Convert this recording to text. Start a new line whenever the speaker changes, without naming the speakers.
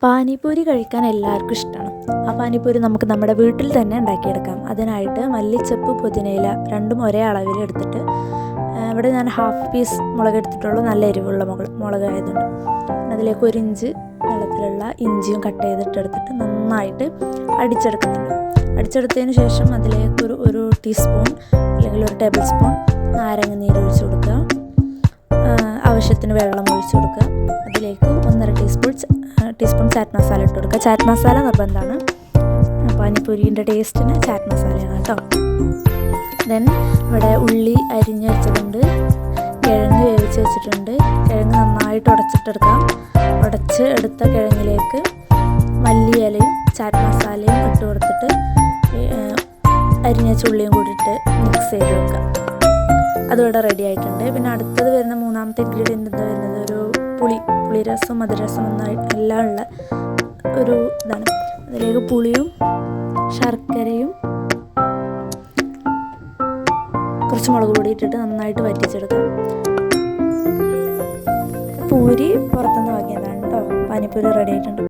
പാനിപൂരി കഴിക്കാൻ എല്ലാവർക്കും ഇഷ്ടമാണ്. ആ പാനിപൂരി നമുക്ക് നമ്മുടെ വീട്ടിൽ തന്നെ ഉണ്ടാക്കിയെടുക്കാം. അതിനായിട്ട് മല്ലിച്ചപ്പ്, പുതിനയില രണ്ടും ഒരേ അളവിൽ എടുത്തിട്ട്, ഇവിടെ ഞാൻ ഹാഫ് പീസ് മുളക് എടുത്തിട്ടുള്ളൂ, നല്ല എരിവുള്ള മുളക് ആയതുകൊണ്ട്. അതിലേക്ക് 1 ഇഞ്ച് നീളത്തിലുള്ള ഇഞ്ചിയും കട്ട് ചെയ്തിട്ടെടുത്തിട്ട് നന്നായിട്ട് അടിച്ചെടുക്കുന്നുണ്ട്. അടിച്ചെടുത്തതിന് ശേഷം അതിലേക്ക് ഒരു ടീസ്പൂൺ അല്ലെങ്കിൽ 1 ടേബിൾ സ്പൂൺ നാരങ്ങ നീര് ഒഴിച്ച് കൊടുക്കുക. ആവശ്യത്തിന് വെള്ളം ഒഴിച്ച് കൊടുക്കുക. അതിലേക്ക് 1.5 ടീസ്പൂൺ ചാറ്റ് മസാല ഇട്ട് കൊടുക്കുക. ചാറ്റ് മസാല നിർബന്ധമാണ്, പാനിപൂരിൻ്റെ ടേസ്റ്റിന് ചാറ്റ് മസാലയാണ് കേട്ടോ. ദെൻ ഇവിടെ ഉള്ളി അരിഞ്ഞ് വെച്ചതുണ്ട്, കിഴങ്ങ് വേവിച്ച് വെച്ചിട്ടുണ്ട്. കിഴങ്ങ് നന്നായിട്ട് ഉടച്ചിട്ടെടുക്കാം. ഉടച്ച് എടുത്ത കിഴങ്ങിലേക്ക് മല്ലിയിലയും ചാറ്റ് മസാലയും ഇട്ട് കൊടുത്തിട്ട് അരിഞ്ഞ ഉള്ളിയും കൂടിയിട്ട് മിക്സ് ചെയ്ത് വെക്കാം. അതിവിടെ റെഡി ആയിട്ടുണ്ട്. പിന്നെ അടുത്തത് വരുന്ന മൂന്നാമത്തെ ഇൻഗ്രീഡിയൻ്റ് എന്താ വരുന്നത്, ഒരു പുളിരസം മധുരസം എല്ലാം ഉള്ള ഒരു ഇതാണ്. അതിലേക്ക് പുളിയും ശർക്കരയും കുറച്ച് മുളക് പൊടി ഇട്ടിട്ട് നന്നായിട്ട് വറ്റിച്ചെടുക്കാം. പൂരി പുറത്തുനിന്ന് വാങ്ങിയതാണ് കേട്ടോ. പാനിപ്പൂരി റെഡി ആയിട്ടുണ്ട്.